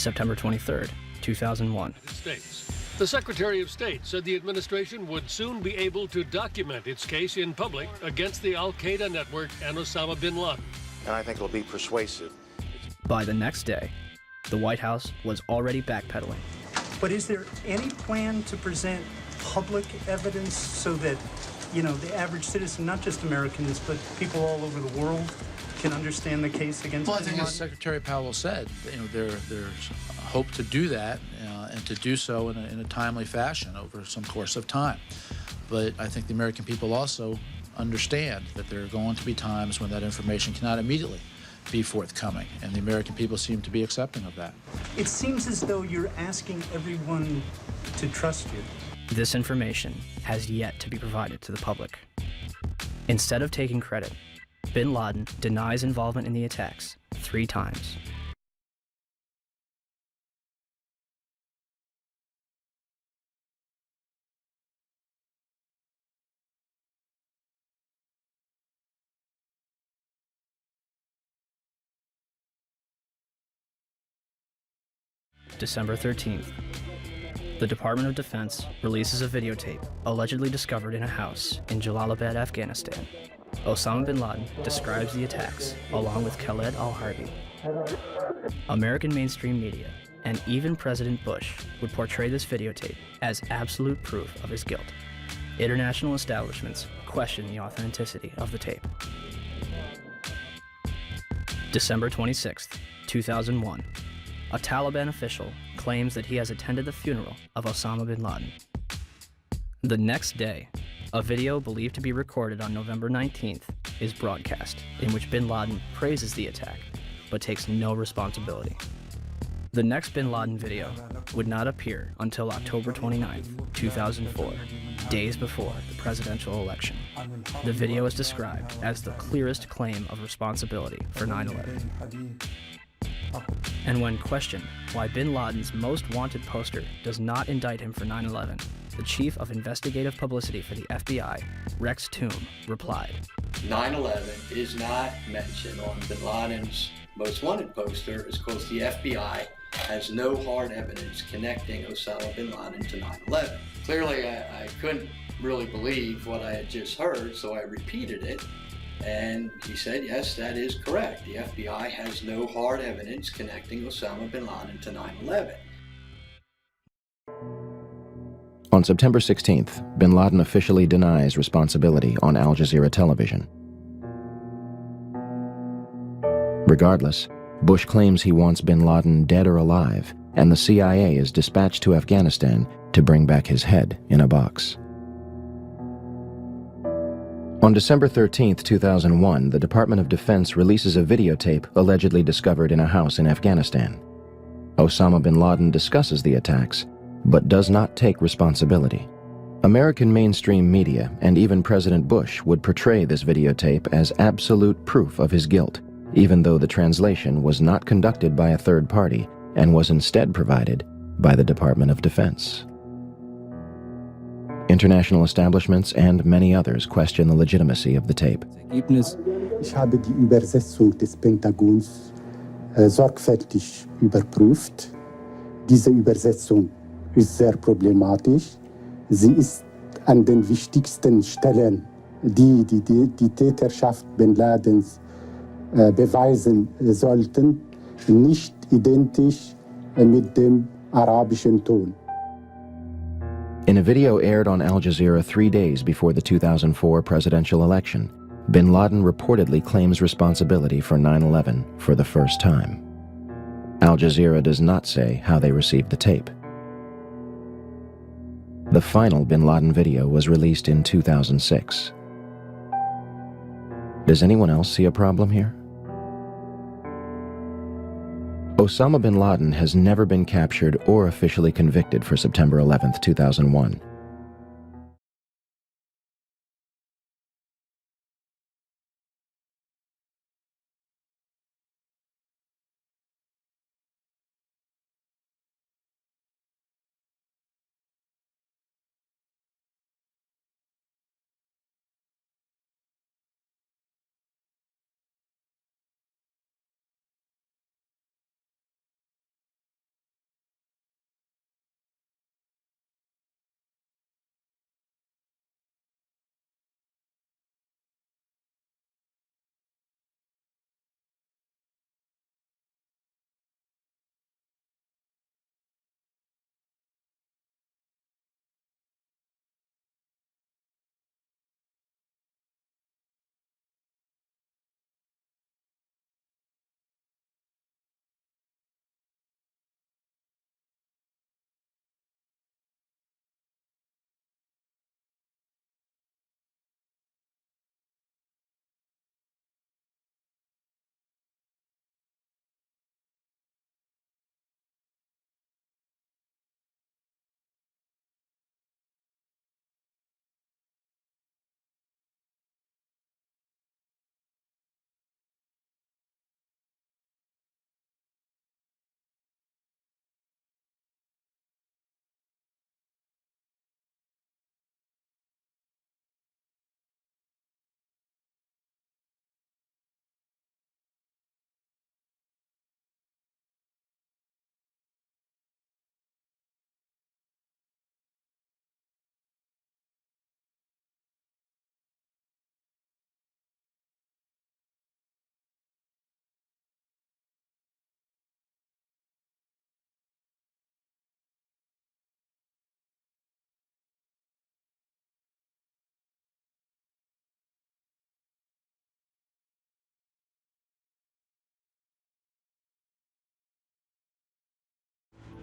September 23rd, 2001. States. The Secretary of State said the administration would soon be able to document its case in public against the Al-Qaeda network and Osama Bin Laden. And I think it'll be persuasive. By the next day, the White House was already backpedaling. But is there any plan to present public evidence so that, the average citizen, not just Americans, but people all over the world, can understand the case against Well, I Bin think Laden? as Secretary Powell said, there's hope to do that and to do so in a timely fashion over some course of time. But I think the American people also understand that there are going to be times when that information cannot immediately be forthcoming, and the American people seem to be accepting of that. It seems as though you're asking everyone to trust you. This information has yet to be provided to the public. Instead of taking credit, Bin Laden denies involvement in the attacks 3 times. December 13th. The Department of Defense releases a videotape allegedly discovered in a house in Jalalabad, Afghanistan. Osama bin Laden describes the attacks along with Khaled al-Harbi. American mainstream media and even President Bush would portray this videotape as absolute proof of his guilt. International establishments question the authenticity of the tape. December 26th, 2001. A Taliban official claims that he has attended the funeral of Osama bin Laden. The next day, a video believed to be recorded on November 19th is broadcast, in which bin Laden praises the attack, but takes no responsibility. The next bin Laden video would not appear until October 29th, 2004, days before the presidential election. The video is described as the clearest claim of responsibility for 9/11. And when questioned why bin Laden's most wanted poster does not indict him for 9/11, the chief of investigative publicity for the FBI, Rex Toome, replied, 9/11 is not mentioned on bin Laden's most wanted poster is because the FBI has no hard evidence connecting Osama bin Laden to 9/11. Clearly, I couldn't really believe what I had just heard, so I repeated it. And he said, yes, that is correct. The FBI has no hard evidence connecting Osama bin Laden to 9/11. On September 16th, bin Laden officially denies responsibility on Al Jazeera television. Regardless, Bush claims he wants bin Laden dead or alive, and the CIA is dispatched to Afghanistan to bring back his head in a box. On December 13, 2001, the Department of Defense releases a videotape allegedly discovered in a house in Afghanistan. Osama bin Laden discusses the attacks, but does not take responsibility. American mainstream media and even President Bush would portray this videotape as absolute proof of his guilt, even though the translation was not conducted by a third party and was instead provided by the Department of Defense. International establishments and many others question the legitimacy of the tape. Ich habe die Übersetzung des Pentagons sorgfältig überprüft. Diese Übersetzung ist sehr problematisch. Sie ist an den wichtigsten Stellen, die Täterschaft Bin Ladens beweisen sollten, nicht identisch mit dem arabischen Ton. In a video aired on Al Jazeera 3 days before the 2004 presidential election, bin Laden reportedly claims responsibility for 9/11 for the first time. Al Jazeera does not say how they received the tape. The final bin Laden video was released in 2006. Does anyone else see a problem here? Osama bin Laden has never been captured or officially convicted for September 11, 2001.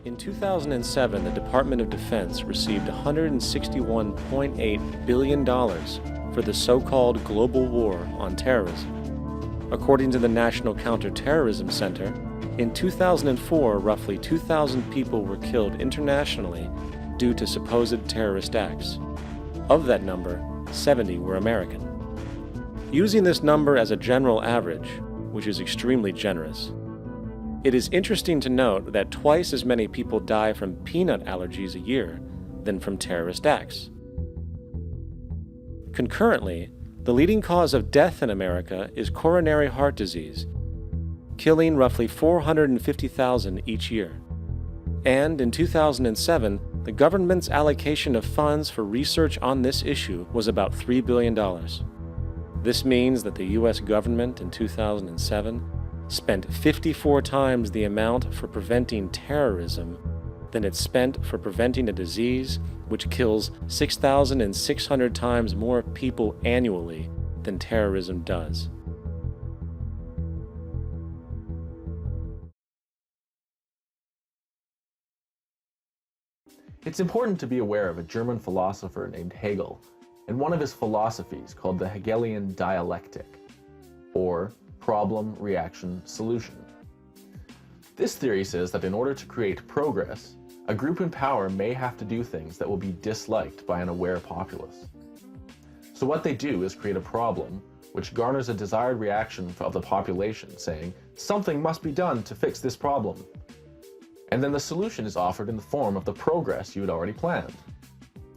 In 2007, the Department of Defense received $161.8 billion for the so-called global war on terrorism. According to the National Counterterrorism Center, in 2004, roughly 2,000 people were killed internationally due to supposed terrorist acts. Of that number, 70 were American. Using this number as a general average, which is extremely generous, it is interesting to note that twice as many people die from peanut allergies a year than from terrorist acts. Concurrently, the leading cause of death in America is coronary heart disease, killing roughly 450,000 each year. And in 2007, the government's allocation of funds for research on this issue was about $3 billion. This means that the U.S. government in 2007 spent 54 times the amount for preventing terrorism than it spent for preventing a disease which kills 6,600 times more people annually than terrorism does. It's important to be aware of a German philosopher named Hegel and one of his philosophies called the Hegelian dialectic, or problem, reaction, solution. This theory says that in order to create progress, a group in power may have to do things that will be disliked by an aware populace. So what they do is create a problem which garners a desired reaction of the population, saying, something must be done to fix this problem. And then the solution is offered in the form of the progress you had already planned.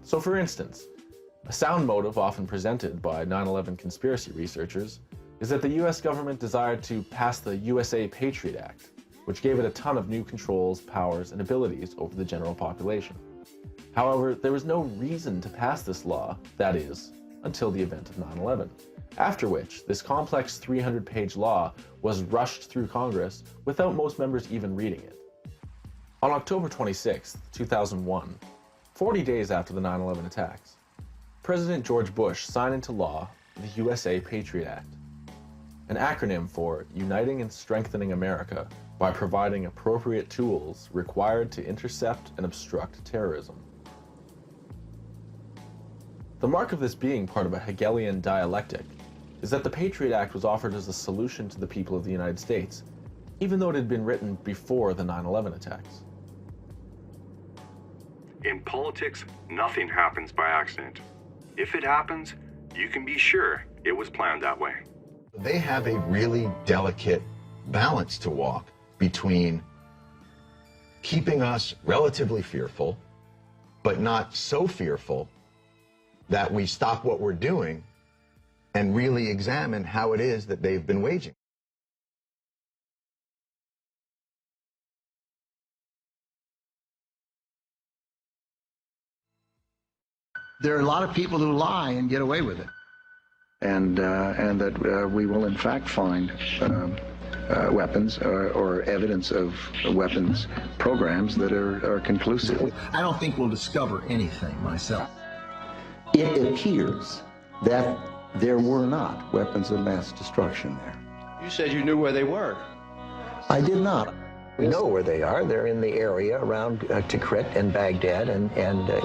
So for instance, a sound motive often presented by 9/11 conspiracy researchers is that the US government desired to pass the USA Patriot Act, which gave it a ton of new controls, powers, and abilities over the general population. However, there was no reason to pass this law, that is, until the event of 9/11, after which this complex 300-page law was rushed through Congress without most members even reading it. On October 26, 2001, 40 days after the 9/11 attacks, President George Bush signed into law the USA Patriot Act, an acronym for Uniting and Strengthening America by Providing Appropriate Tools Required to Intercept and Obstruct Terrorism. The mark of this being part of a Hegelian dialectic is that the Patriot Act was offered as a solution to the people of the United States, even though it had been written before the 9/11 attacks. In politics, nothing happens by accident. If it happens, you can be sure it was planned that way. They have a really delicate balance to walk between keeping us relatively fearful, but not so fearful that we stop what we're doing and really examine how it is that they've been waging. There are a lot of people who lie and get away with it. And that we will in fact find weapons or evidence of weapons programs that are conclusive. I don't think we'll discover anything myself. It appears that there were not weapons of mass destruction there. You said you knew where they were. I did not. We know where they are. They're in the area around Tikrit and Baghdad and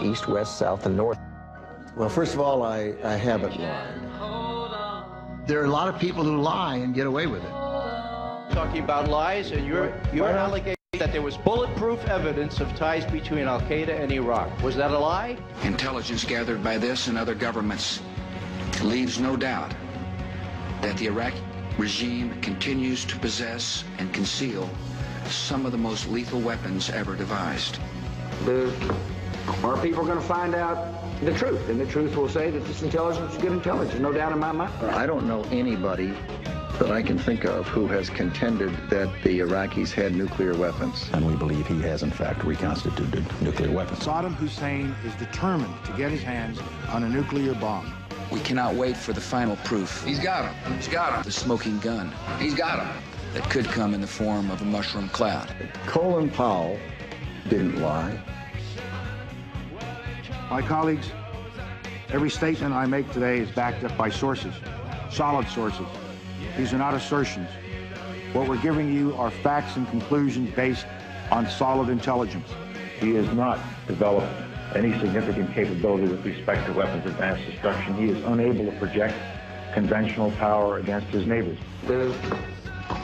east, west, south, and north. Well, first of all, I haven't lied. There are a lot of people who lie and get away with it. Talking about lies, and your allegation that there was bulletproof evidence of ties between Al-Qaeda and Iraq. Was that a lie? Intelligence gathered by this and other governments leaves no doubt that the Iraqi regime continues to possess and conceal some of the most lethal weapons ever devised. Our people are going to find out the truth, and the truth will say that this intelligence is good intelligence, no doubt in my mind. I don't know anybody that I can think of who has contended that the Iraqis had nuclear weapons. And we believe he has, in fact, reconstituted nuclear weapons. Saddam Hussein is determined to get his hands on a nuclear bomb. We cannot wait for the final proof. He's got him. He's got him. The smoking gun. He's got him. That could come in the form of a mushroom cloud. Colin Powell didn't lie. My colleagues, every statement I make today is backed up by sources, solid sources. These are not assertions. What we're giving you are facts and conclusions based on solid intelligence. He has not developed any significant capability with respect to weapons of mass destruction. He is unable to project conventional power against his neighbors.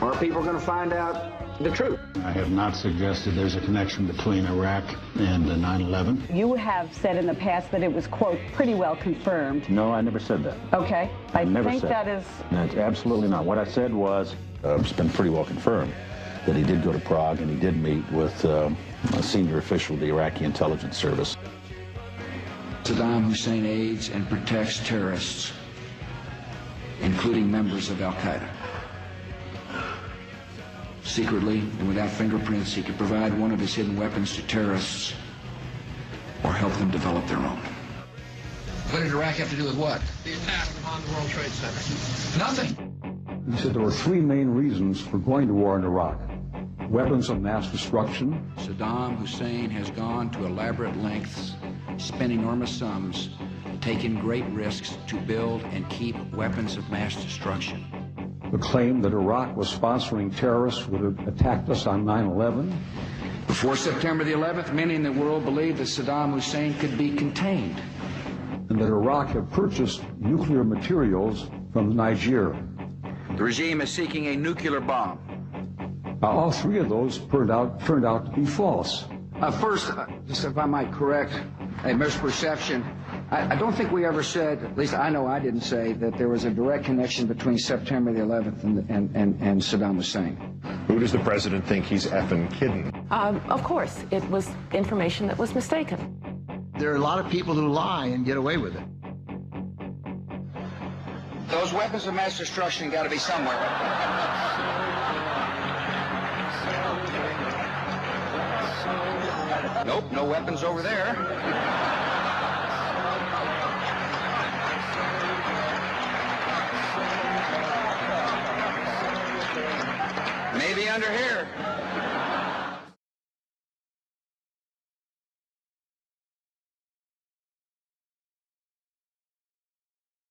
Our people are going to find out the truth. I have not suggested there's a connection between Iraq and 9/11. You have said in the past that it was, quote, pretty well confirmed. No, I never said that. Okay. I think that is... That's absolutely not. What I said was, it's been pretty well confirmed that he did go to Prague and he did meet with a senior official of the Iraqi intelligence service. Saddam Hussein aids and protects terrorists, including members of Al-Qaeda. Secretly and without fingerprints, he could provide one of his hidden weapons to terrorists or help them develop their own. What did Iraq have to do with what? The attack on the World Trade Center. Nothing. He said there were three main reasons for going to war in Iraq. Weapons of mass destruction. Saddam Hussein has gone to elaborate lengths, spent enormous sums, taken great risks to build and keep weapons of mass destruction. The claim that Iraq was sponsoring terrorists who had attacked us on 9/11. Before September the 11th, many in the world believed that Saddam Hussein could be contained. And that Iraq had purchased nuclear materials from Niger. The regime is seeking a nuclear bomb. All three of those turned out to be false. First, just if I might correct a misperception, I don't think we ever said, at least I know I didn't say, that there was a direct connection between September the 11th and Saddam Hussein. Who does the president think he's effing kidding? Of course, it was information that was mistaken. There are a lot of people who lie and get away with it. Those weapons of mass destruction got to be somewhere. Nope, no weapons over there. Maybe under here.